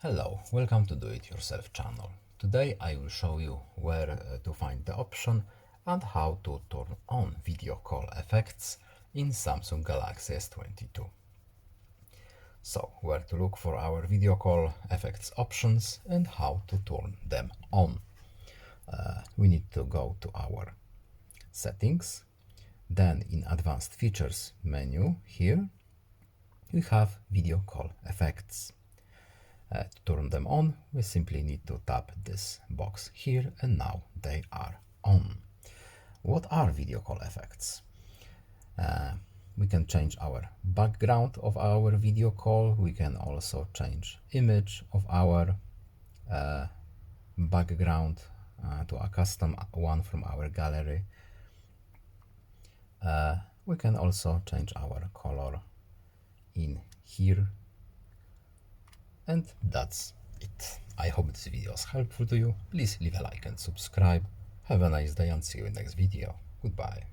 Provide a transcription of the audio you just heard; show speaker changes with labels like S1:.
S1: Hello, welcome to Do It Yourself channel. Today I will show you where to find the option and how to turn on video call effects in Samsung Galaxy S22. So, where to look for our video call effects options and how to turn them on. We need to go to our settings, then in advanced features menu here we have video call effects. To turn them on, we simply need to tap this box here, and now they are on. What are video call effects? We can change our background of our video call. We can also change image of our background to a custom one from our gallery. We can also change our color in here. And that's it. I hope this video is helpful to you. Please leave a like and subscribe. Have a nice day and see you in the next video. Goodbye.